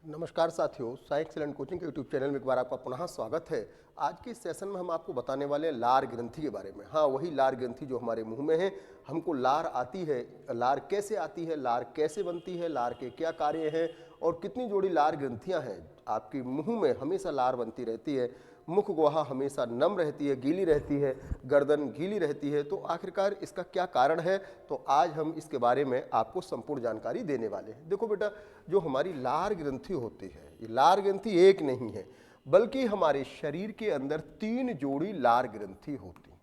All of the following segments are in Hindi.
नमस्कार साथियों, साई एक्सीलेंट कोचिंग के यूट्यूब चैनल में एक बार आपका पुनः स्वागत है। आज के इस सेशन में हम आपको बताने वाले हैं लार ग्रंथि के बारे में। हाँ, वही लार ग्रंथि जो हमारे मुंह में है। हमको लार आती है, लार कैसे आती है, लार कैसे बनती है, लार के क्या कार्य हैं और कितनी जोड़ी लार ग्रंथियां हैं। आपके मुंह में हमेशा लार बनती रहती है, मुख गुहा हमेशा नम रहती है, गीली रहती है, गर्दन गीली रहती है। तो आखिरकार इसका क्या कारण है, तो आज हम इसके बारे में आपको संपूर्ण जानकारी देने वाले हैं। देखो बेटा, जो हमारी लार ग्रंथि होती है, ये लार ग्रंथि एक नहीं है, बल्कि हमारे शरीर के अंदर 3 जोड़ी लार ग्रंथि होती हैं।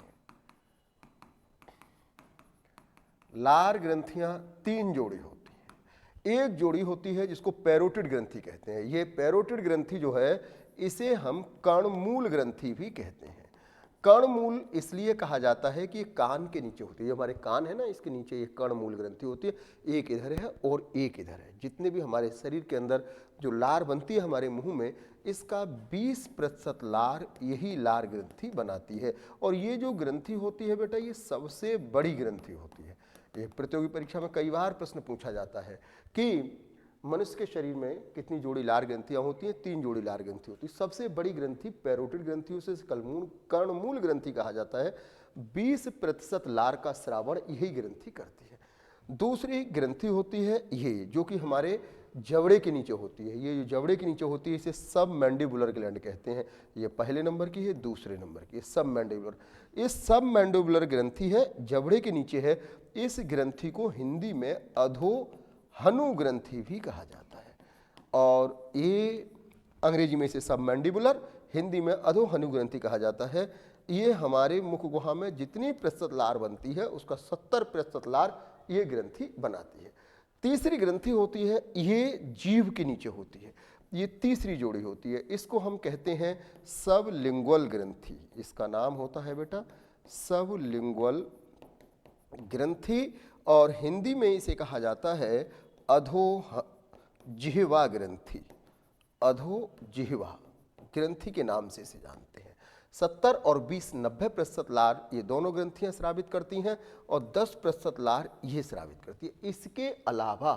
लार ग्रंथियां 3 जोड़ी होती हैं। एक जोड़ी होती है जिसको पैरोटिड ग्रंथि कहते हैं। ये पैरोटिड ग्रंथि जो है, इसे हम कर्णमूल ग्रंथि भी कहते हैं। कर्णमूल इसलिए कहा जाता है कि कान के नीचे होती है। हमारे कान है ना, इसके नीचे एक कर्णमूल ग्रंथि होती है। एक इधर है और एक इधर है। जितने भी हमारे शरीर के अंदर जो लार बनती है हमारे मुंह में, इसका 20% लार यही लार ग्रंथि बनाती है। और ये जो ग्रंथि होती है बेटा, ये सबसे बड़ी ग्रंथि होती है। ये प्रतियोगी परीक्षा में कई बार प्रश्न पूछा जाता है कि मनुष्य के शरीर में कितनी जोड़ी लार ग्रंथियां होती हैं। 3 जोड़ी लार ग्रंथि होती है। सबसे बड़ी ग्रंथि पैरोटिड ग्रंथि, उसे कर्णमूल ग्रंथि कहा जाता है। 20% लार का श्रावण यही ग्रंथि करती है। दूसरी ग्रंथि होती है ये, जो कि हमारे जबड़े के नीचे होती है। ये जो जबड़े के नीचे होती है, इसे सब मैंडिबुलर ग्लैंड कहते हैं। ये पहले नंबर की है, दूसरे नंबर की है सब मैंडिबुलर। इस सब मैंडिबुलर ग्रंथि है, जबड़े के नीचे है। इस ग्रंथि को हिंदी में अधोहनु ग्रंथि भी कहा जाता है। और ये अंग्रेजी में इसे सब मैंडिबुलर, हिंदी में अधोहनु ग्रंथि कहा जाता है। ये हमारे मुख गुहा में जितनी प्रतिशत लार बनती है, उसका 70% लार ये ग्रंथि बनाती है। तीसरी ग्रंथि होती है, ये जीभ के नीचे होती है। ये तीसरी जोड़ी होती है। इसको हम कहते हैं सबलिंगुअल ग्रंथि। इसका नाम होता है बेटा सबलिंगुअल ग्रंथि, और हिंदी में इसे कहा जाता है अधोजिह्वा ग्रंथि। अधोजिह्वा ग्रंथि के नाम से इसे जानते हैं। 70 और 20 90% लार ये दोनों ग्रंथियां स्रावित करती हैं और 10% लार ये स्रावित करती है। इसके अलावा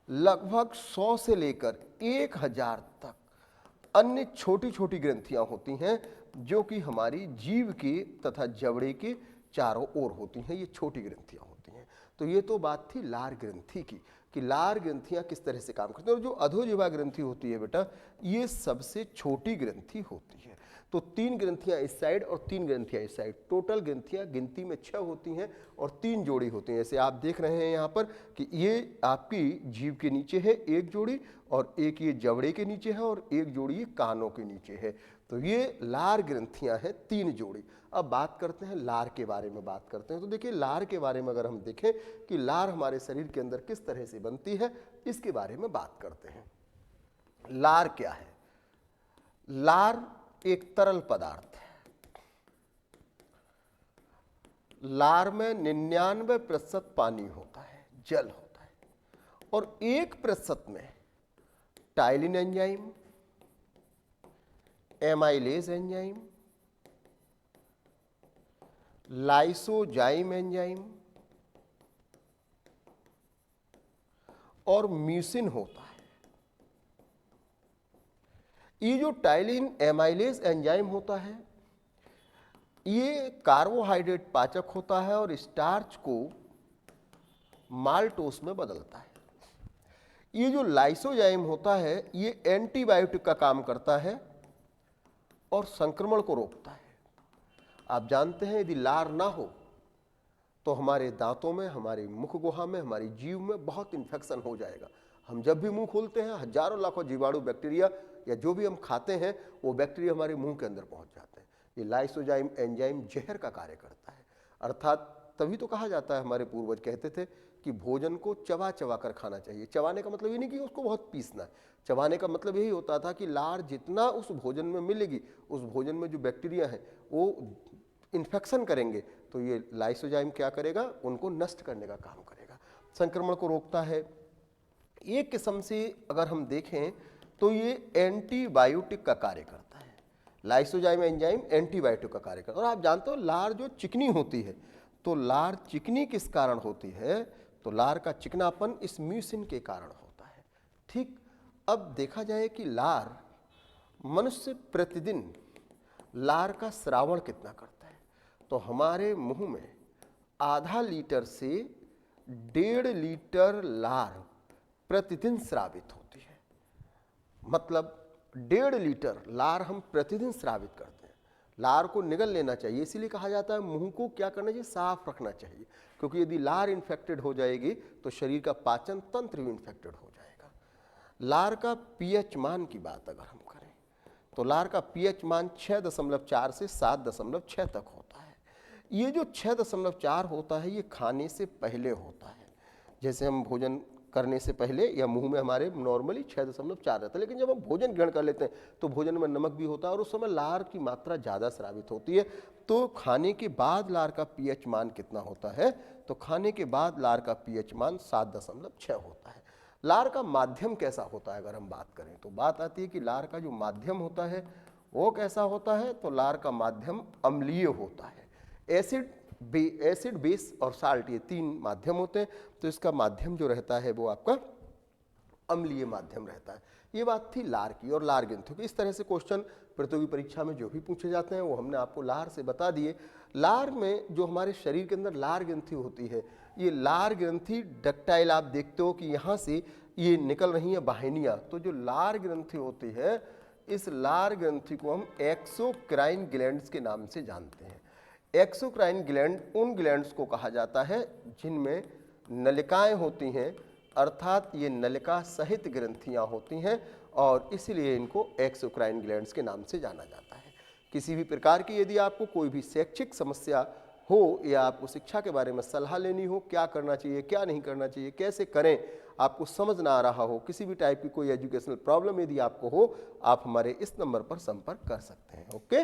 लगभग 100 से लेकर 1000 तक अन्य छोटी छोटी ग्रंथियां होती हैं, जो कि हमारी जीभ के तथा जबड़े के चारों ओर होती हैं। ये छोटी ग्रंथियां होती हैं। तो ये तो बात थी लार ग्रंथि की, कि लार ग्रंथियां किस तरह से काम करती हैं। और जो अधोजिह्वा ग्रंथि होती है बेटा, ये सबसे छोटी ग्रंथि होती है। तो 3 ग्रंथियां इस साइड और 3 ग्रंथियां इस साइड, टोटल ग्रंथियां गिनती में 6 होती हैं और 3 जोड़ी होती हैं। जैसे आप देख रहे हैं यहाँ पर कि ये आपकी जीभ के नीचे है एक जोड़ी, और एक ये जबड़े के नीचे है, और एक जोड़ी ये कानों के नीचे है। तो ये लार ग्रंथियां हैं 3 जोड़ी। अब बात करते हैं लार के बारे में। बात करते हैं तो देखिए, लार के बारे में अगर हम देखें कि लार हमारे शरीर के अंदर किस तरह से बनती है, इसके बारे में बात करते हैं। लार क्या है? लार एक तरल पदार्थ है। लार में 99% पानी होता है, जल होता है, और 1% में ptyalin enzyme, amylase enzyme, lysozyme enzyme और म्यूसिन होता है। ये जो टाइलिन एमाइलेज एंजाइम होता है, ये कार्बोहाइड्रेट पाचक होता है और स्टार्च को माल्टोस में बदलता है। ये जो लाइसोजाइम होता है, ये एंटीबायोटिक का काम करता है और संक्रमण को रोकता है। आप जानते हैं, यदि लार ना हो तो हमारे दांतों में, हमारे मुख गुहा में, हमारी जीभ में बहुत इन्फेक्शन हो जाएगा। हम जब भी मुंह खोलते हैं, हजारों लाखों जीवाणु, बैक्टीरिया या जो भी हम खाते हैं, वो बैक्टीरिया हमारे मुंह के अंदर पहुंच जाते हैं। ये लाइसोजाइम एंजाइम जहर का कार्य करता है। अर्थात तभी तो कहा जाता है, हमारे पूर्वज कहते थे कि भोजन को चबा चबा कर खाना चाहिए। चबाने का मतलब ये नहीं कि उसको बहुत पीसना है। चबाने का मतलब यही होता था कि लार जितना उस भोजन में मिलेगी, उस भोजन में जो बैक्टीरिया है वो इन्फेक्शन करेंगे, तो ये लाइसोजाइम क्या करेगा, उनको नष्ट करने का काम करेगा, संक्रमण को रोकता है। एक किस्म से अगर हम देखें तो ये एंटीबायोटिक का कार्य करता है। लाइसोजाइम एंजाइम एंटीबायोटिक का कार्य करता है। और आप जानते हो, लार जो चिकनी होती है, तो लार चिकनी किस कारण होती है, तो लार का चिकनापन इस म्यूसिन के कारण होता है। ठीक अब देखा जाए कि लार, मनुष्य प्रतिदिन लार का श्रावण कितना करता है, तो हमारे मुंह में आधा लीटर से 1.5 लीटर लार प्रतिदिन स्रावित होती है। मतलब 1.5 लीटर लार हम प्रतिदिन स्रावित करते हैं। लार को निगल लेना चाहिए, इसीलिए कहा जाता है मुंह को क्या करना चाहिए, साफ रखना चाहिए, क्योंकि यदि लार इन्फेक्टेड हो जाएगी तो शरीर का पाचन तंत्र भी इन्फेक्टेड हो जाएगा। लार का पीएच मान की बात अगर हम करें तो लार का पीएच मान 6.4 से 7.6 तक होता है। ये जो 6.4 होता है ये खाने से पहले होता है। जैसे हम भोजन करने से पहले या मुंह में हमारे नॉर्मली 6.4 रहता है, लेकिन जब हम भोजन ग्रहण कर लेते हैं तो भोजन में नमक भी होता है और उस समय लार की मात्रा ज़्यादा स्रावित होती है। तो खाने के बाद लार का पीएच मान कितना होता है, तो खाने के बाद लार का पीएच मान 7.6 होता है। लार का माध्यम कैसा होता है अगर हम बात करें तो बात आती है कि लार का जो माध्यम होता है वो कैसा होता है, तो लार का माध्यम अम्लीय होता है। एसिड, बेस और साल्ट, ये 3 माध्यम होते हैं, तो इसका माध्यम जो रहता है वो आपका अम्लीय माध्यम रहता है। ये बात थी लार की और लार ग्रंथियों की। इस तरह से क्वेश्चन प्रतियोगी परीक्षा में जो भी पूछे जाते हैं वो हमने आपको लार से बता दिए। लार में जो हमारे शरीर के अंदर लार ग्रंथि होती है, ये लार ग्रंथि डक्टाइल, आप देखते हो कि यहाँ से ये निकल रही है वाहिनियाँ, तो जो लार ग्रंथि होती है इस लार ग्रंथि को हम एक्सोक्राइन ग्लैंड्स के नाम से जानते हैं। एक्सोक्राइन ग्लैंड उन ग्लैंड्स को कहा जाता है जिनमें नलिकाएं होती हैं, अर्थात ये नलिका सहित ग्रंथियां होती हैं और इसलिए इनको एक्सोक्राइन ग्लैंड्स के नाम से जाना जाता है। किसी भी प्रकार की यदि आपको कोई भी शैक्षिक समस्या हो या आपको शिक्षा के बारे में सलाह लेनी हो, क्या करना चाहिए क्या नहीं करना चाहिए, कैसे करें, आपको समझ ना आ रहा हो, किसी भी टाइप की कोई एजुकेशनल प्रॉब्लम यदि आपको हो, आप हमारे इस नंबर पर संपर्क कर सकते हैं। ओके।